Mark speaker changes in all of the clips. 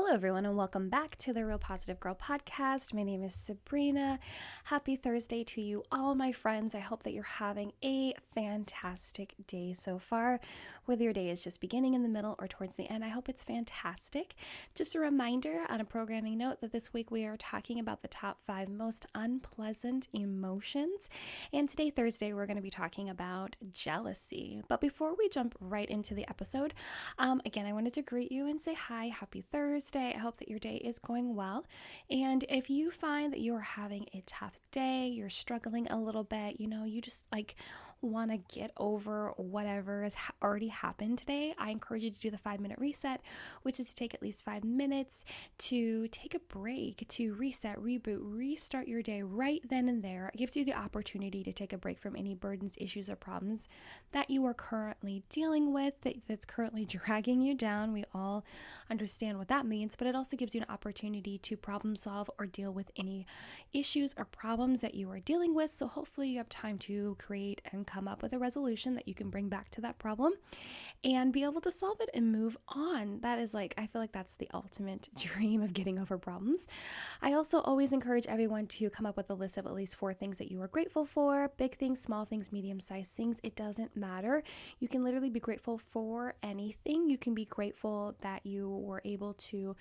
Speaker 1: Hello, everyone, and welcome back to the Real Positive Girl podcast. My name is Sabrina. Happy Thursday to you all, my friends. I hope that you're having a fantastic day so far. Whether your day is just beginning, in the middle, or towards the end, I hope it's fantastic. Just a reminder on a programming note that this week we are talking about the top 5 most unpleasant emotions. And today, Thursday, we're going to be talking about jealousy. But before we jump right into the episode, again, I wanted to greet you and say hi, happy Thursday. I hope that your day is going well. And if you find that you're having a tough day, you're struggling a little bit, you just want to get over whatever has already happened today, I encourage you to do the 5-minute reset, which is to take at least 5 minutes to take a break, to reset, reboot, restart your day right then and there. It gives you the opportunity to take a break from any burdens, issues, or problems that you are currently dealing with, that's currently dragging you down. We all understand what that means, but it also gives you an opportunity to problem solve or deal with any issues or problems that you are dealing with. So hopefully you have time to create and come up with a resolution that you can bring back to that problem and be able to solve it and move on. That is I feel like that's the ultimate dream of getting over problems. I also always encourage everyone to come up with a list of at least 4 things that you are grateful for. Big things, small things, medium-sized things. It doesn't matter. You can literally be grateful for anything. You can be grateful that you were able to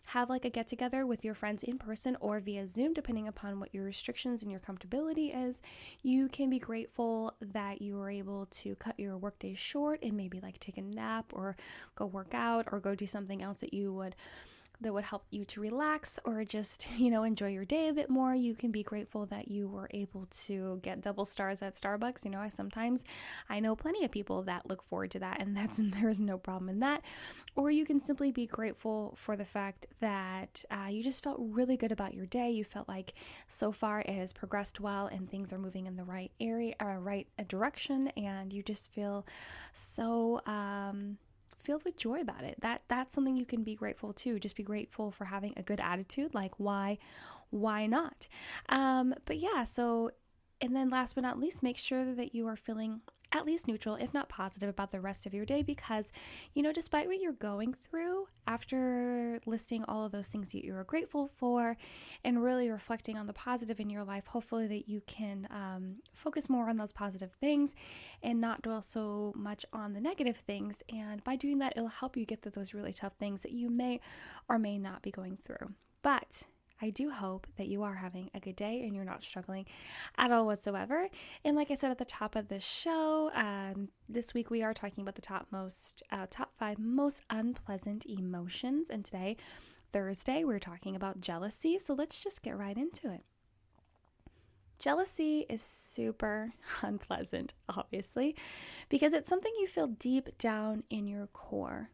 Speaker 1: have a get-together with your friends in person or via Zoom, depending upon what your restrictions and your comfortability is. You can be grateful that you were able to cut your workday short and maybe take a nap or go work out or go do something else that would help you to relax or just, enjoy your day a bit more. You can be grateful that you were able to get double stars at Starbucks. I know plenty of people that look forward to that, and there's no problem in that. Or you can simply be grateful for the fact that you just felt really good about your day. You felt like so far it has progressed well and things are moving in the right direction, and you just feel so filled with joy about it. That's something you can be grateful to. Just be grateful for having a good attitude. Why not? But yeah, and then last but not least, make sure that you are feeling at least neutral, if not positive, about the rest of your day, because, despite what you're going through, after listing all of those things that you are grateful for and really reflecting on the positive in your life, hopefully that you can focus more on those positive things and not dwell so much on the negative things. And by doing that, it'll help you get through those really tough things that you may or may not be going through. But I do hope that you are having a good day and you're not struggling at all whatsoever. And like I said at the top of the show, this week we are talking about the top 5 most unpleasant emotions. And today, Thursday, we're talking about jealousy. So let's just get right into it. Jealousy is super unpleasant, obviously, because it's something you feel deep down in your core.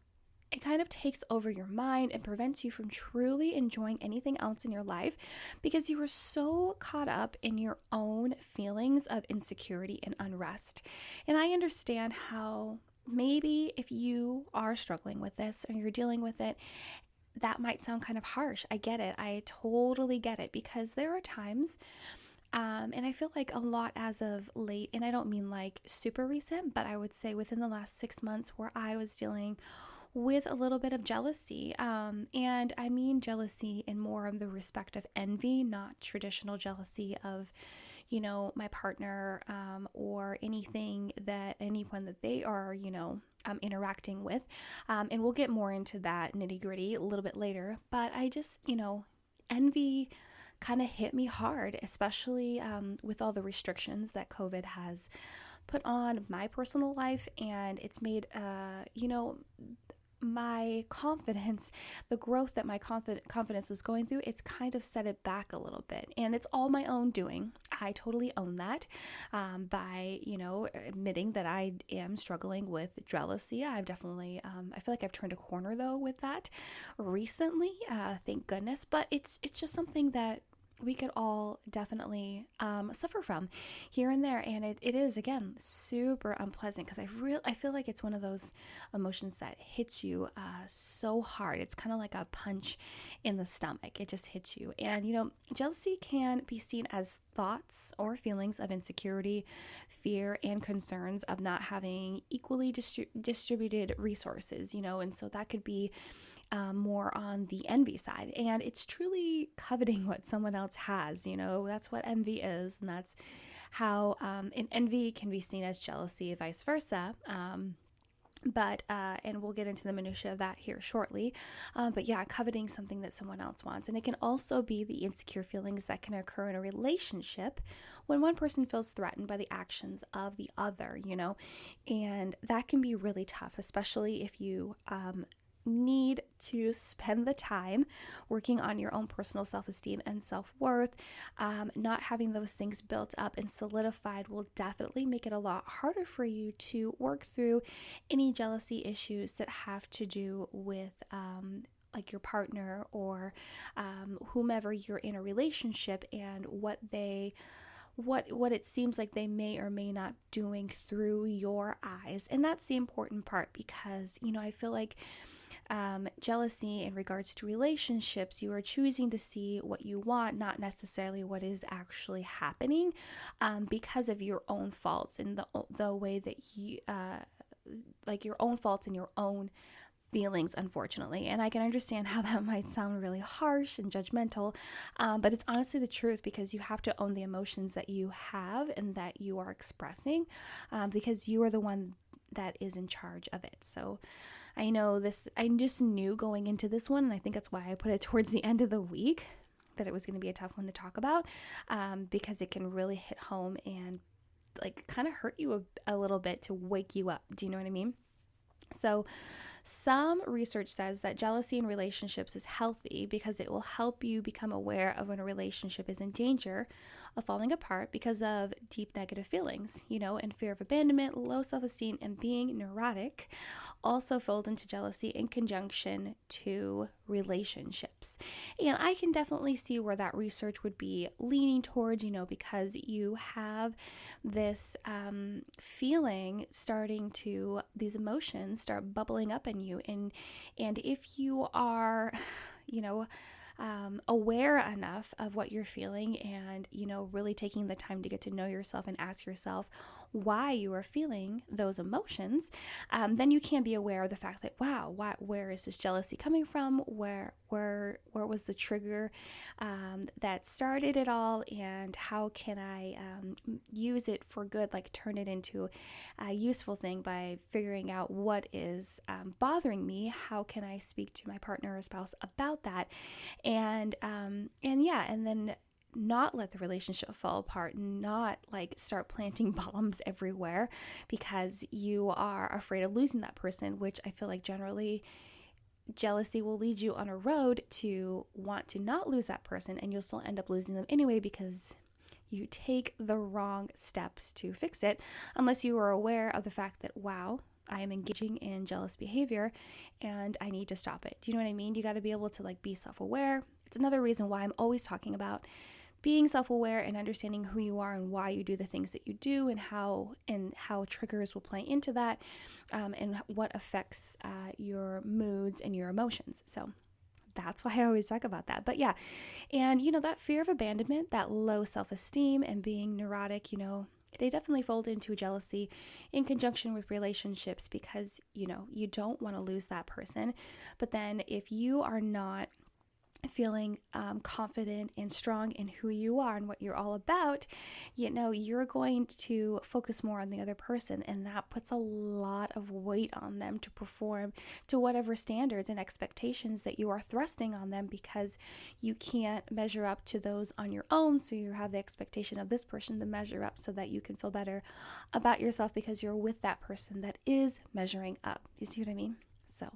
Speaker 1: It kind of takes over your mind and prevents you from truly enjoying anything else in your life because you are so caught up in your own feelings of insecurity and unrest. And I understand how maybe if you are struggling with this or you're dealing with it, that might sound kind of harsh. I get it. I totally get it, because there are times and I feel like a lot as of late, and I don't mean super recent, but I would say within the last 6 months, where I was dealing with a little bit of jealousy. And I mean jealousy in more of the respect of envy, not traditional jealousy of, my partner or anyone that they are, interacting with. And we'll get more into that nitty-gritty a little bit later. But I just, envy kind of hit me hard, especially with all the restrictions that COVID has put on my personal life. And it's made, my confidence, the growth that my confidence was going through, it's kind of set it back a little bit. And it's all my own doing. I totally own that by, admitting that I am struggling with jealousy. I've definitely, I feel like I've turned a corner though with that recently, thank goodness. But it's just something that we could all definitely suffer from here and there. And it is, again, super unpleasant because I feel like it's one of those emotions that hits you so hard. It's kind of like a punch in the stomach. It just hits you. And, jealousy can be seen as thoughts or feelings of insecurity, fear, and concerns of not having equally distributed resources, and so that could be more on the envy side. And it's truly coveting what someone else has, that's what envy is. And that's how, and envy can be seen as jealousy, vice versa. And we'll get into the minutiae of that here shortly. But yeah, coveting something that someone else wants. And it can also be the insecure feelings that can occur in a relationship when one person feels threatened by the actions of the other, and that can be really tough, especially if you, need to spend the time working on your own personal self-esteem and self-worth. Not having those things built up and solidified will definitely make it a lot harder for you to work through any jealousy issues that have to do with like your partner or whomever you're in a relationship, and what it seems like they may or may not doing through your eyes. And that's the important part, because I feel like jealousy in regards to relationships, you are choosing to see what you want, not necessarily what is actually happening, because of your own faults and the way that you, like your own faults and your own feelings, unfortunately. And I can understand how that might sound really harsh and judgmental, but it's honestly the truth, because you have to own the emotions that you have and that you are expressing, because you are the one that is in charge of it. So I know this, I just knew going into this one, and I think that's why I put it towards the end of the week, that it was going to be a tough one to talk about, because it can really hit home and like kind of hurt you a little bit to wake you up. Do you know what I mean? So some research says that jealousy in relationships is healthy because it will help you become aware of when a relationship is in danger of falling apart because of deep negative feelings, and fear of abandonment, low self-esteem, and being neurotic also fold into jealousy in conjunction to relationships. And I can definitely see where that research would be leaning towards, because you have this feeling starting to, these emotions start bubbling up in you. And if you are, aware enough of what you're feeling, and, really taking the time to get to know yourself and ask yourself why you are feeling those emotions, then you can be aware of the fact that, wow, where is this jealousy coming from? Where was the trigger that started it all? And how can I use it for good, like turn it into a useful thing by figuring out what is bothering me? How can I speak to my partner or spouse about that? And then not let the relationship fall apart, not like start planting bombs everywhere because you are afraid of losing that person, which I feel like generally jealousy will lead you on a road to want to not lose that person, and you'll still end up losing them anyway because you take the wrong steps to fix it, unless you are aware of the fact that, wow, I am engaging in jealous behavior and I need to stop it. Do you know what I mean? You got to be able to like be self-aware. It's another reason why I'm always talking about being self-aware and understanding who you are and why you do the things that you do, and how triggers will play into that, and what affects your moods and your emotions. So that's why I always talk about that. But yeah, and that fear of abandonment, that low self-esteem, and being neurotic, they definitely fold into jealousy in conjunction with relationships, because you don't want to lose that person. But then if you are not feeling confident and strong in who you are and what you're all about, you're going to focus more on the other person, and that puts a lot of weight on them to perform to whatever standards and expectations that you are thrusting on them, because you can't measure up to those on your own. So you have the expectation of this person to measure up so that you can feel better about yourself because you're with that person that is measuring up. You see what I mean? So,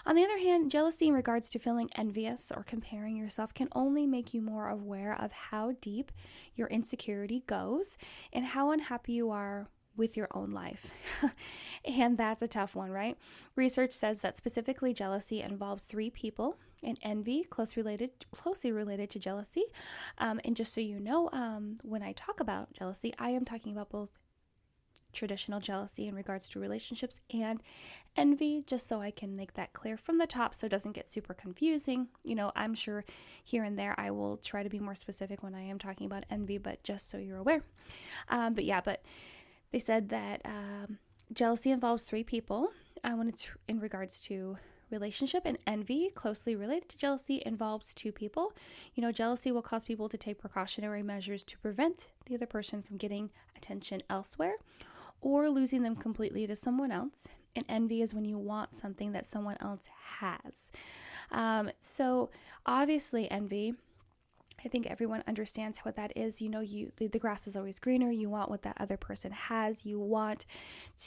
Speaker 1: on the other hand, jealousy in regards to feeling envious or comparing yourself can only make you more aware of how deep your insecurity goes and how unhappy you are with your own life. And that's a tough one, right? Research says that specifically jealousy involves 3 people, and envy closely related to jealousy. And just so you know, when I talk about jealousy, I am talking about both traditional jealousy in regards to relationships and envy, just so I can make that clear from the top so it doesn't get super confusing. I'm sure here and there I will try to be more specific when I am talking about envy, but just so you're aware. But they said that jealousy involves 3 people when it's in regards to relationship. And envy, closely related to jealousy, involves two people. Jealousy will cause people to take precautionary measures to prevent the other person from getting attention elsewhere or losing them completely to someone else. And envy is when you want something that someone else has. So obviously envy, I think everyone understands what that is. The grass is always greener. You want what that other person has. You want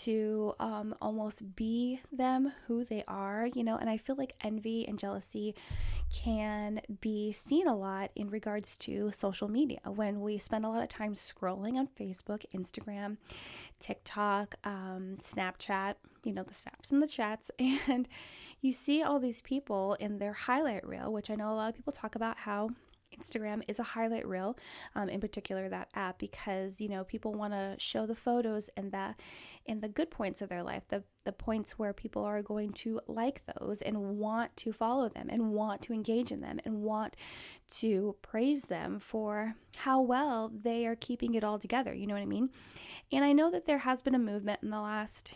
Speaker 1: to almost be them, who they are, and I feel like envy and jealousy can be seen a lot in regards to social media when we spend a lot of time scrolling on Facebook, Instagram, TikTok, Snapchat, the snaps and the chats, and you see all these people in their highlight reel, which I know a lot of people talk about how Instagram is a highlight reel, in particular that app, because people want to show the photos and the good points of their life, the points where people are going to like those and want to follow them and want to engage in them and want to praise them for how well they are keeping it all together. You know what I mean? And I know that there has been a movement in the last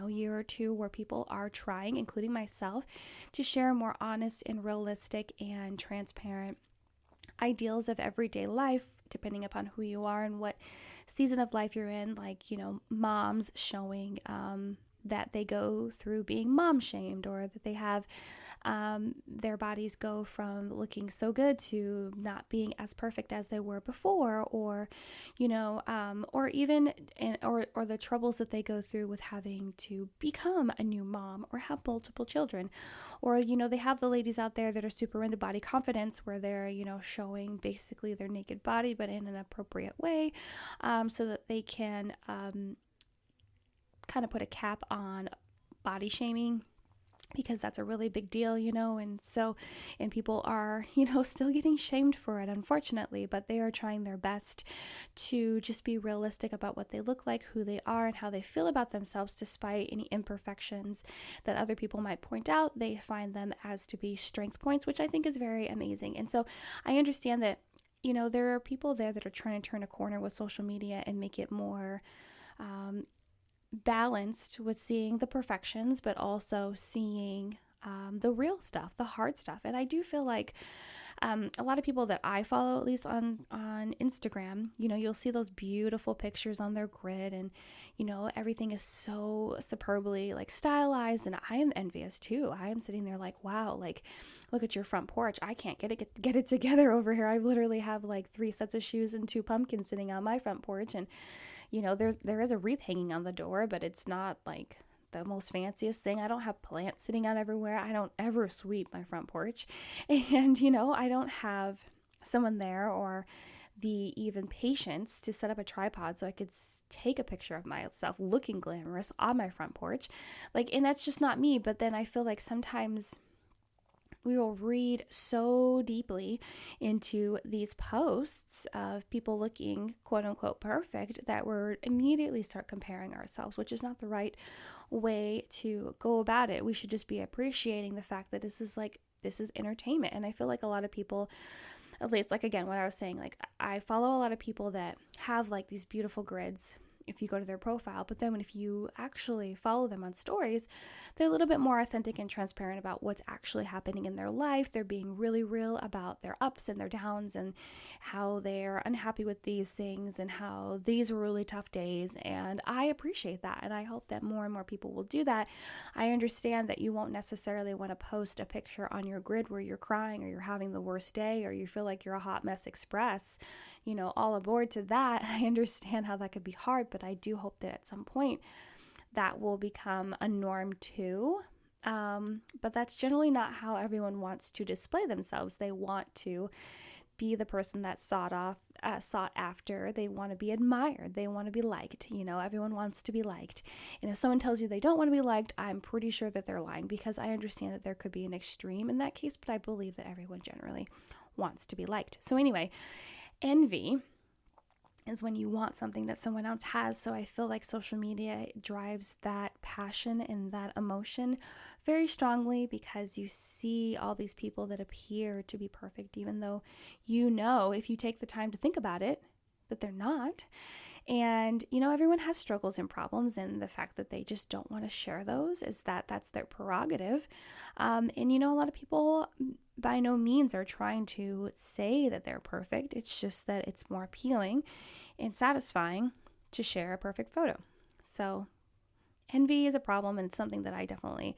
Speaker 1: year or two where people are trying, including myself, to share more honest and realistic and transparent ideals of everyday life, depending upon who you are and what season of life you're in, like, moms showing that they go through being mom shamed, or that they have their bodies go from looking so good to not being as perfect as they were before, or even or the troubles that they go through with having to become a new mom or have multiple children, or they have the ladies out there that are super into body confidence, where they're showing basically their naked body but in an appropriate way, so that they can kind of put a cap on body shaming, because that's a really big deal, and people are, still getting shamed for it, unfortunately, but they are trying their best to just be realistic about what they look like, who they are, and how they feel about themselves, despite any imperfections that other people might point out. They find them as to be strength points, which I think is very amazing. And so I understand that, there are people there that are trying to turn a corner with social media and make it more balanced with seeing the perfections, but also seeing the real stuff, the hard stuff. And I do feel like a lot of people that I follow, at least on Instagram, you'll see those beautiful pictures on their grid, and everything is so superbly like stylized, and I am envious too. I am sitting there like, wow, like, look at your front porch. I can't get it together over here. I literally have like 3 sets of shoes and 2 pumpkins sitting on my front porch, and there is a wreath hanging on the door, but it's not like the most fanciest thing. I don't have plants sitting out everywhere. I don't ever sweep my front porch. And, I don't have someone there or the even patience to set up a tripod so I could take a picture of myself looking glamorous on my front porch. And that's just not me. But then I feel like sometimes we will read so deeply into these posts of people looking quote unquote perfect that we're immediately start comparing ourselves, which is not the right way to go about it. We should just be appreciating the fact that this is entertainment. And I feel like a lot of people, at least again, what I was saying, I follow a lot of people that have these beautiful grids if you go to their profile, but then if you actually follow them on stories, they're a little bit more authentic and transparent about what's actually happening in their life. They're being really real about their ups and their downs and how they're unhappy with these things and how these were really tough days. And I appreciate that. And I hope that more and more people will do that. I understand that you won't necessarily want to post a picture on your grid where you're crying or you're having the worst day or you feel like you're a hot mess express, all aboard to that. I understand how that could be hard, but I do hope that at some point that will become a norm too. But that's generally not how everyone wants to display themselves. They want to be the person that's sought after. They want to be admired. They want to be liked. Everyone wants to be liked. And if someone tells you they don't want to be liked, I'm pretty sure that they're lying, because I understand that there could be an extreme in that case, but I believe that everyone generally wants to be liked. So anyway, envy is when you want something that someone else has. So I feel like social media drives that passion and that emotion very strongly, because you see all these people that appear to be perfect, even though if you take the time to think about it, that they're not. And, everyone has struggles and problems, and the fact that they just don't want to share those is that's their prerogative. And, a lot of people by no means are trying to say that they're perfect. It's just that it's more appealing and satisfying to share a perfect photo. So envy is a problem, and it's something that I definitely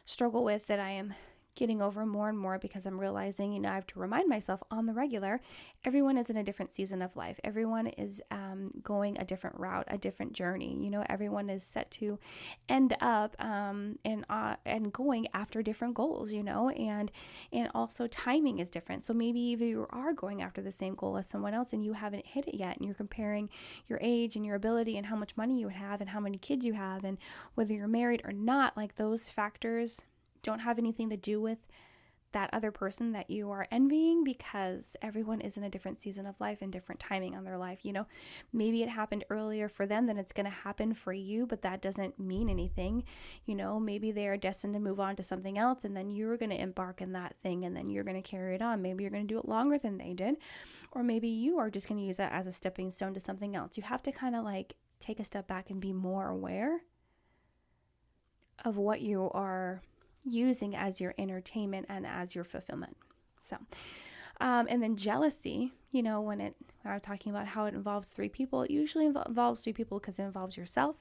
Speaker 1: struggle with, that I am getting over more and more, because I'm realizing, I have to remind myself on the regular, everyone is in a different season of life. Everyone is going a different route, a different journey. Everyone is set to end up and going after different goals, and also timing is different. So maybe if you are going after the same goal as someone else and you haven't hit it yet, and you're comparing your age and your ability and how much money you have and how many kids you have and whether you're married or not, like those factors don't have anything to do with that other person that you are envying, because everyone is in a different season of life and different timing on their life. Maybe it happened earlier for them than it's going to happen for you, but that doesn't mean anything. Maybe they are destined to move on to something else, and then you're going to embark in that thing, and then you're going to carry it on. Maybe you're going to do it longer than they did, or maybe you are just going to use that as a stepping stone to something else. You have to kind of like take a step back and be more aware of what you are using as your entertainment and as your fulfillment. So, and then jealousy, when I'm talking about how it involves three people, it usually involves three people because it involves yourself,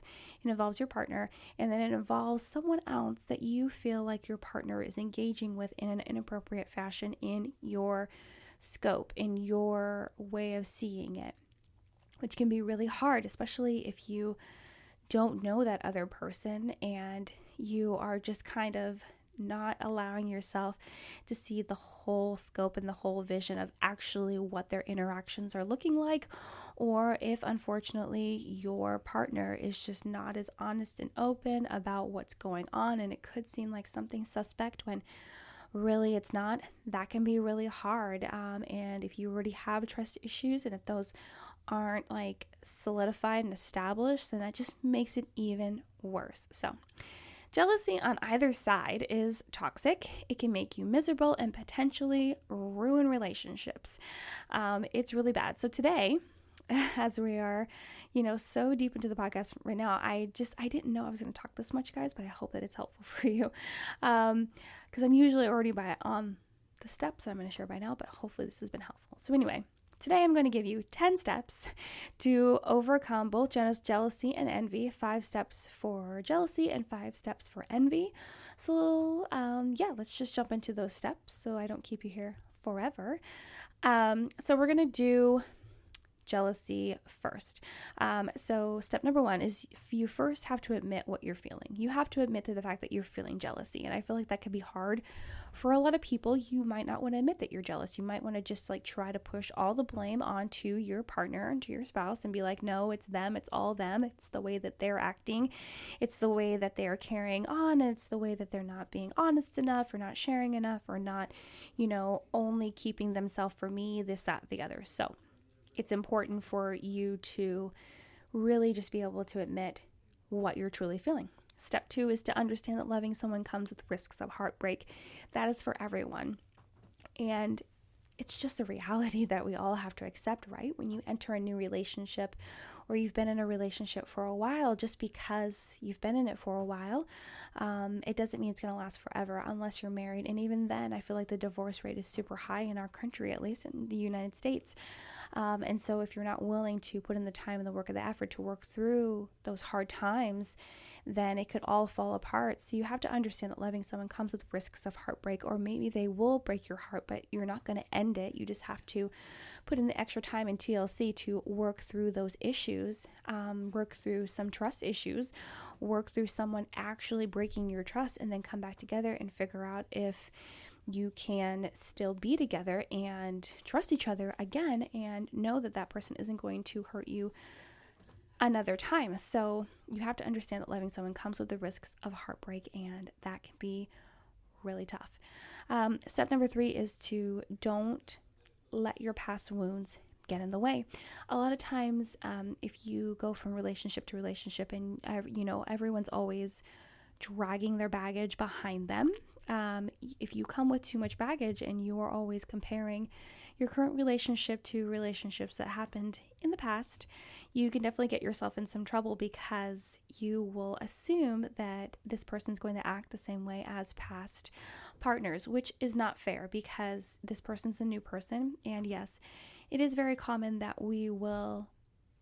Speaker 1: it involves your partner, and then it involves someone else that you feel like your partner is engaging with in an inappropriate fashion in your scope, in your way of seeing it, which can be really hard, especially if you don't know that other person and you are just kind of not allowing yourself to see the whole scope and the whole vision of actually what their interactions are looking like, or if unfortunately your partner is just not as honest and open about what's going on, and it could seem like something suspect when really it's not. That can be really hard, and if you already have trust issues, and if those aren't like solidified and established, then that just makes it even worse. So jealousy on either side is toxic. It can make you miserable and potentially ruin relationships. It's really bad. So today, as we are, so deep into the podcast right now, I didn't know I was going to talk this much, guys, but I hope that it's helpful for you. Because I'm usually already on the steps I'm going to share by now, but hopefully this has been helpful. So anyway, today I'm going to give you 10 steps to overcome both jealousy and envy, 5 steps for jealousy and 5 steps for envy. So let's just jump into those steps so I don't keep you here forever. So we're going to do jealousy first. So step number 1 is you first have to admit what you're feeling. You have to admit to the fact that you're feeling jealousy. And I feel like that could be hard for a lot of people. You might not want to admit that you're jealous. You might want to just like try to push all the blame onto your partner and to your spouse and be like, no, it's them. It's all them. It's the way that they're acting. It's the way that they're carrying on. It's the way that they're not being honest enough or not sharing enough or not, only keeping themselves for me, this, that, the other. So it's important for you to really just be able to admit what you're truly feeling. Step 2 is to understand that loving someone comes with risks of heartbreak. That is for everyone. And it's just a reality that we all have to accept, right? When you enter a new relationship or you've been in a relationship for a while, just because you've been in it for a while, it doesn't mean it's going to last forever unless you're married. And even then, I feel like the divorce rate is super high in our country, at least in the United States. And so if you're not willing to put in the time and the work and the effort to work through those hard times, then it could all fall apart. So you have to understand that loving someone comes with risks of heartbreak, or maybe they will break your heart, but you're not going to end it. You just have to put in the extra time in TLC to work through those issues, work through some trust issues, work through someone actually breaking your trust, and then come back together and figure out if you can still be together and trust each other again and know that that person isn't going to hurt you another time. So you have to understand that loving someone comes with the risks of heartbreak, and that can be really tough. Step number 3 is to don't let your past wounds get in the way. A lot of times, if you go from relationship to relationship and, everyone's always dragging their baggage behind them, If you come with too much baggage and you are always comparing your current relationship to relationships that happened in the past, you can definitely get yourself in some trouble because you will assume that this person's going to act the same way as past partners, which is not fair because this person's a new person. And yes, it is very common that we will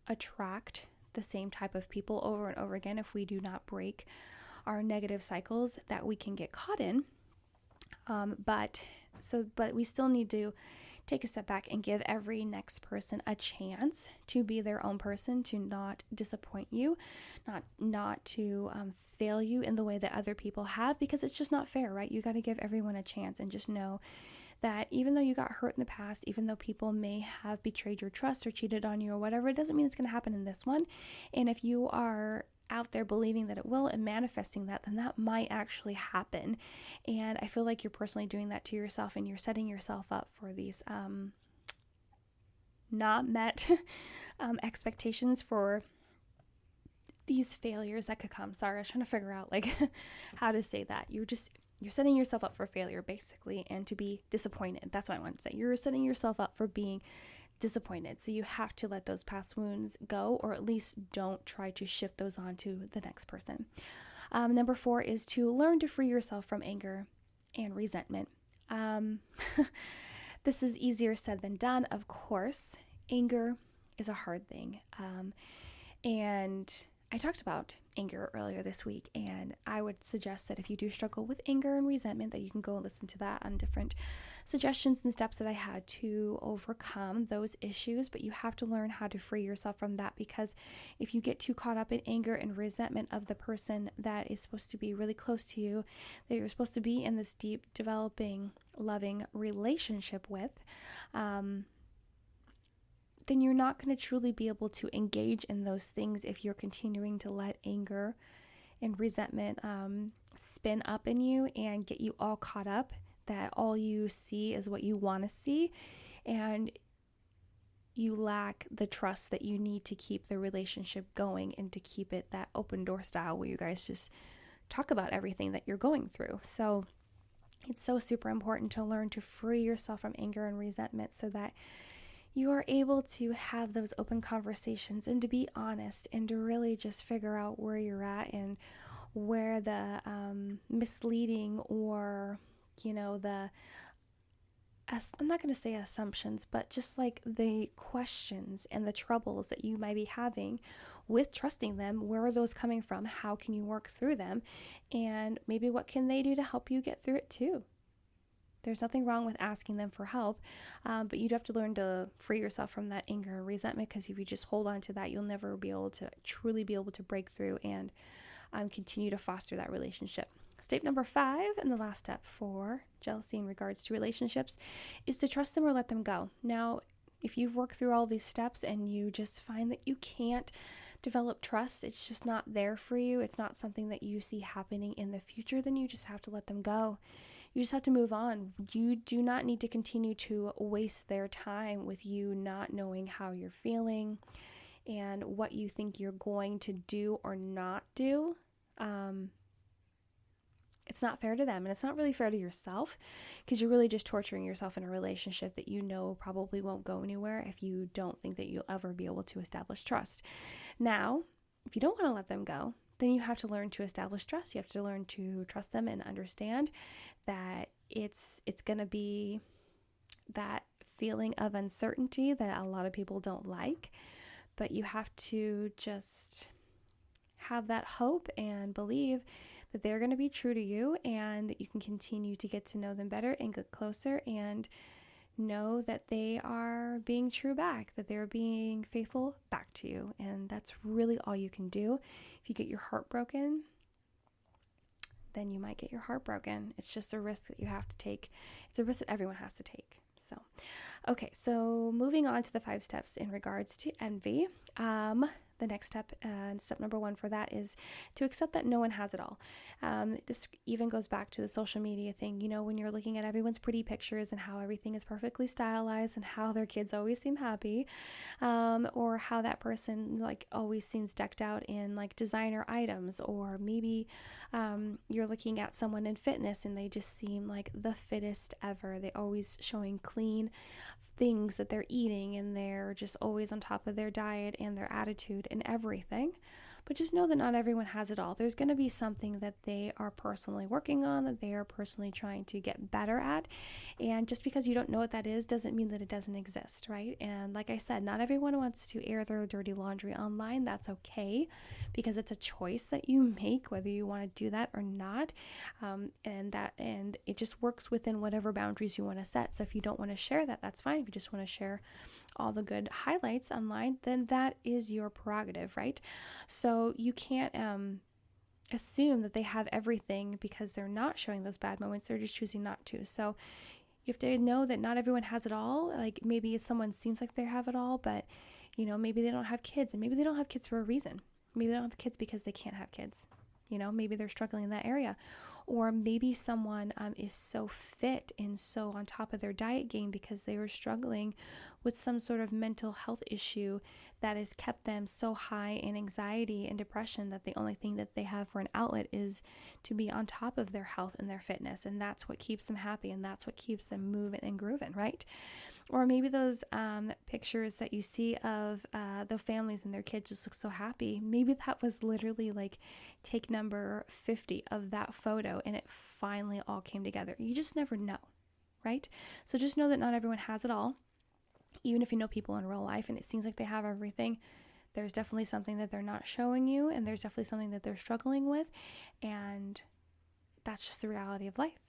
Speaker 1: attract the same type of people over and over again if we do not break our negative cycles that we can get caught in. But we still need to take a step back and give every next person a chance to be their own person, to not disappoint you, not to fail you in the way that other people have, because it's just not fair, right? You got to give everyone a chance and just know that even though you got hurt in the past, even though people may have betrayed your trust or cheated on you or whatever, it doesn't mean it's going to happen in this one. And if you are out there believing that it will and manifesting that, then that might actually happen. And I feel like you're personally doing that to yourself, and you're setting yourself up for these not met expectations, for these failures that could come. Sorry, I was trying to figure out how to say that. You're setting yourself up for failure, basically, and to be disappointed. That's what I want to say. You're setting yourself up for being disappointed. So you have to let those past wounds go, or at least don't try to shift those on to the next person. Number 4 is to learn to free yourself from anger and resentment. This is easier said than done, of course. Anger is a hard thing. And I talked about anger earlier this week, and I would suggest that if you do struggle with anger and resentment, that you can go and listen to that on different suggestions and steps that I had to overcome those issues. But you have to learn how to free yourself from that, because if you get too caught up in anger and resentment of the person that is supposed to be really close to you, that you're supposed to be in this deep, developing, loving relationship with, then you're not going to truly be able to engage in those things if you're continuing to let anger and resentment spin up in you and get you all caught up that all you see is what you want to see, and you lack the trust that you need to keep the relationship going and to keep it that open door style where you guys just talk about everything that you're going through. So it's so super important to learn to free yourself from anger and resentment so that you are able to have those open conversations and to be honest and to really just figure out where you're at and where the misleading or, I'm not going to say assumptions, but just like the questions and the troubles that you might be having with trusting them, where are those coming from? How can you work through them? And maybe what can they do to help you get through it too? There's nothing wrong with asking them for help, but you'd have to learn to free yourself from that anger or resentment, because if you just hold on to that, you'll never be able to truly be able to break through and continue to foster that relationship. Step number 5, and the last step for jealousy in regards to relationships, is to trust them or let them go. Now, if you've worked through all these steps and you just find that you can't develop trust, it's just not there for you, it's not something that you see happening in the future, then you just have to let them go. You just have to move on. You do not need to continue to waste their time with you not knowing how you're feeling and what you think you're going to do or not do. It's not fair to them, and it's not really fair to yourself, because you're really just torturing yourself in a relationship that you know probably won't go anywhere if you don't think that you'll ever be able to establish trust. Now, if you don't want to let them go, then you have to learn to establish trust. You have to learn to trust them and understand that it's going to be that feeling of uncertainty that a lot of people don't like, but you have to just have that hope and believe that they're going to be true to you and that you can continue to get to know them better and get closer and know that they are being true back, that they're being faithful back to you. And that's really all you can do. If you get your heart broken, then you might get your heart broken. It's just a risk that you have to take. It's a risk that everyone has to take. So moving on to the 5 steps in regards to envy. the next step, step number one for that is to accept that no one has it all. This even goes back to the social media thing, when you're looking at everyone's pretty pictures and how everything is perfectly stylized and how their kids always seem happy, or how that person like always seems decked out in like designer items, or maybe you're looking at someone in fitness and they just seem like the fittest ever. They always showing clean things that they're eating, and they're just always on top of their diet and their attitude and everything. But just know that not everyone has it all. There's going to be something that they are personally working on, that they are personally trying to get better at. And just because you don't know what that is doesn't mean that it doesn't exist, right? And like I said, not everyone wants to air their dirty laundry online. That's okay, because it's a choice that you make whether you want to do that or not. And it just works within whatever boundaries you want to set. So if you don't want to share that, that's fine. If you just want to share all the good highlights online, then that is your prerogative, right? So you can't assume that they have everything because they're not showing those bad moments. They're just choosing not to. So you have to know that not everyone has it all. Like maybe someone seems like they have it all, but maybe they don't have kids, and maybe they don't have kids for a reason. Maybe they don't have kids because they can't have kids. Maybe they're struggling in that area. Or maybe someone is so fit and so on top of their diet game because they were struggling with some sort of mental health issue that has kept them so high in anxiety and depression that the only thing that they have for an outlet is to be on top of their health and their fitness. And that's what keeps them happy, and that's what keeps them moving and grooving, right? Or maybe those pictures that you see of the families and their kids just look so happy. Maybe that was literally like take number 50 of that photo, and it finally all came together. You just never know, right? So just know that not everyone has it all. Even if you know people in real life and it seems like they have everything, there's definitely something that they're not showing you, and there's definitely something that they're struggling with, and that's just the reality of life.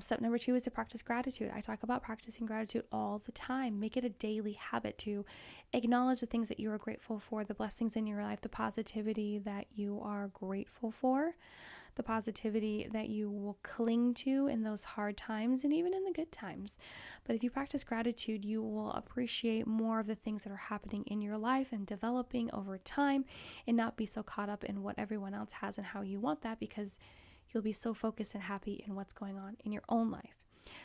Speaker 1: Step number 2 is to practice gratitude. I talk about practicing gratitude all the time. Make it a daily habit to acknowledge the things that you are grateful for, the blessings in your life, the positivity that you are grateful for, the positivity that you will cling to in those hard times and even in the good times. But if you practice gratitude, you will appreciate more of the things that are happening in your life and developing over time, and not be so caught up in what everyone else has and how you want that, because you'll be so focused and happy in what's going on in your own life.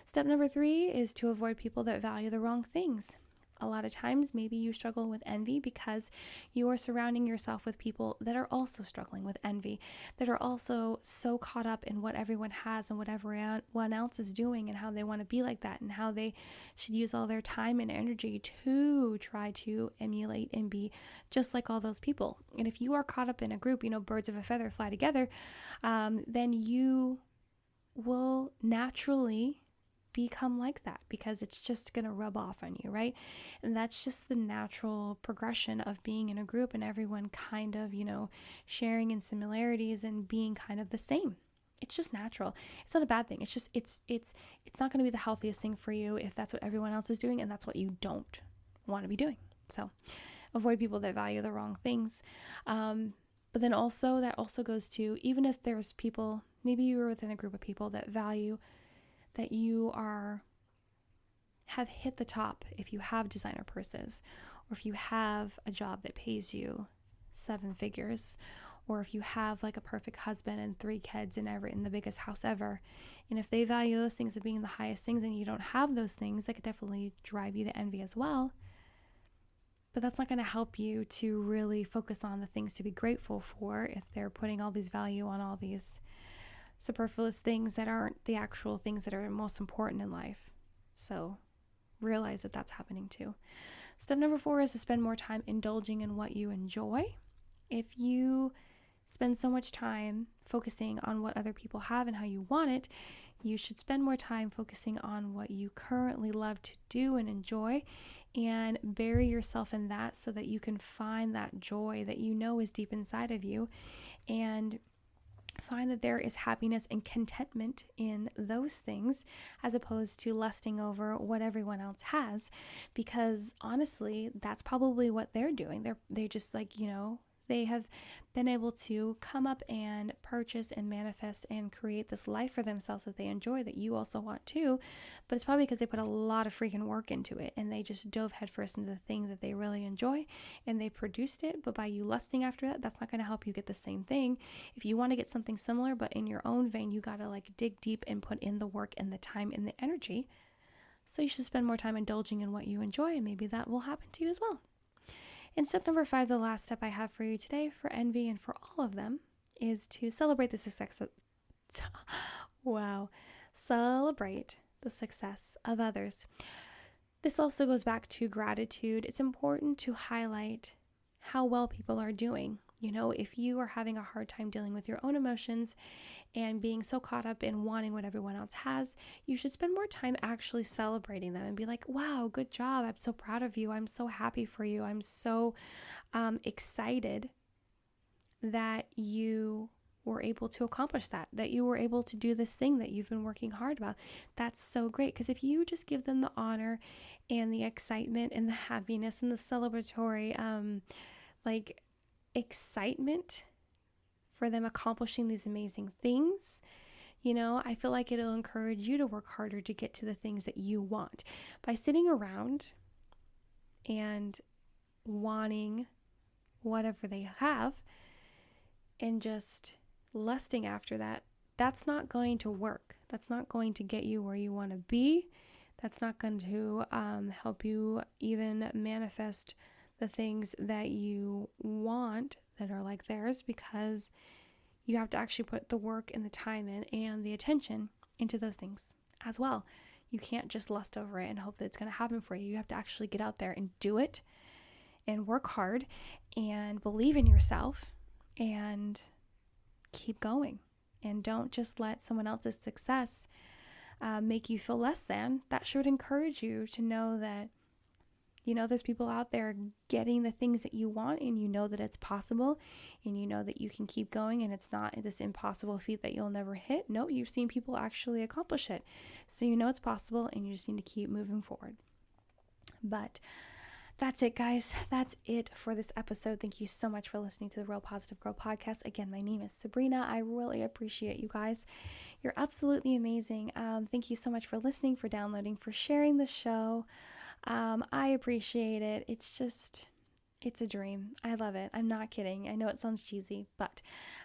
Speaker 1: Step number 3 is to avoid people that value the wrong things. A lot of times, maybe you struggle with envy because you are surrounding yourself with people that are also struggling with envy, that are also so caught up in what everyone has and what everyone else is doing and how they want to be like that and how they should use all their time and energy to try to emulate and be just like all those people. And if you are caught up in a group, birds of a feather fly together, then you will naturally become like that, because it's just going to rub off on you, right? And that's just the natural progression of being in a group and everyone kind of, sharing in similarities and being kind of the same. It's just natural. It's not a bad thing. It's just, it's not going to be the healthiest thing for you if that's what everyone else is doing and that's what you don't want to be doing. So avoid people that value the wrong things. But then also that also goes to, even if there's people, maybe you were within a group of people that value that you have hit the top if you have designer purses, or if you have a job that pays you 7 figures, or if you have like a perfect husband and 3 kids and in the biggest house ever. And if they value those things as being the highest things and you don't have those things, that could definitely drive you to envy as well. But that's not going to help you to really focus on the things to be grateful for if they're putting all these value on all these superfluous things that aren't the actual things that are most important in life. So realize that that's happening too. Step number 4 is to spend more time indulging in what you enjoy. If you spend so much time focusing on what other people have and how you want it, you should spend more time focusing on what you currently love to do and enjoy, and bury yourself in that so that you can find that joy that is deep inside of you, and find that there is happiness and contentment in those things, as opposed to lusting over what everyone else has, because honestly, that's probably what they're doing. They just They have been able to come up and purchase and manifest and create this life for themselves that they enjoy, that you also want too. But it's probably because they put a lot of freaking work into it and they just dove headfirst into the thing that they really enjoy and they produced it. But by you lusting after that, that's not going to help you get the same thing. If you want to get something similar, but in your own vein, you got to like dig deep and put in the work and the time and the energy. So you should spend more time indulging in what you enjoy, and maybe that will happen to you as well. And step number 5, the last step I have for you today for envy and for all of them, is to celebrate the success. Celebrate the success of others. This also goes back to gratitude. It's important to highlight how well people are doing. You know, if you are having a hard time dealing with your own emotions and being so caught up in wanting what everyone else has, you should spend more time actually celebrating them and be like, wow, good job. I'm so proud of you. I'm so happy for you. I'm so excited that you were able to accomplish that you were able to do this thing that you've been working hard about. That's so great. Because if you just give them the honor and the excitement and the happiness and the celebratory, excitement for them accomplishing these amazing things, you know, I feel like it'll encourage you to work harder to get to the things that you want. By sitting around and wanting whatever they have and just lusting after that, that's not going to work. That's not going to get you where you want to be. That's not going to help you even manifest the things that you want that are like theirs, because you have to actually put the work and the time in and the attention into those things as well. You can't just lust over it and hope that it's going to happen for you. You have to actually get out there and do it and work hard and believe in yourself and keep going. And don't just let someone else's success make you feel less than. That should encourage you to know that, you know, there's people out there getting the things that you want, and you know that it's possible, and you know that you can keep going, and it's not this impossible feat that you'll never hit. No, you've seen people actually accomplish it. So you know it's possible, and you just need to keep moving forward. But that's it, guys. That's it for this episode. Thank you so much for listening to the Real Positive Girl podcast. Again, my name is Sabrina. I really appreciate you guys. You're absolutely amazing. Thank you so much for listening, for downloading, for sharing the show. I appreciate it. It's a dream. I love it. I'm not kidding. I know it sounds cheesy, but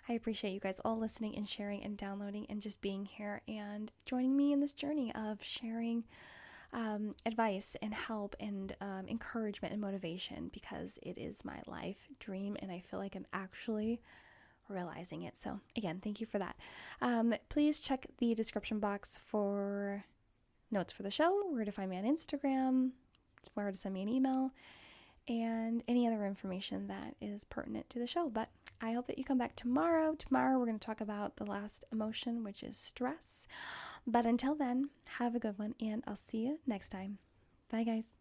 Speaker 1: I appreciate you guys all listening and sharing and downloading and just being here and joining me in this journey of sharing advice and help and encouragement and motivation, because it is my life dream and I feel like I'm actually realizing it. So again, thank you for that. Please check the description box for notes for the show, where to find me on Instagram, where to send me an email, and any other information that is pertinent to the show. But I hope that you come back tomorrow. Tomorrow we're going to talk about the last emotion, which is stress. But until then, have a good one, and I'll see you next time. Bye, guys.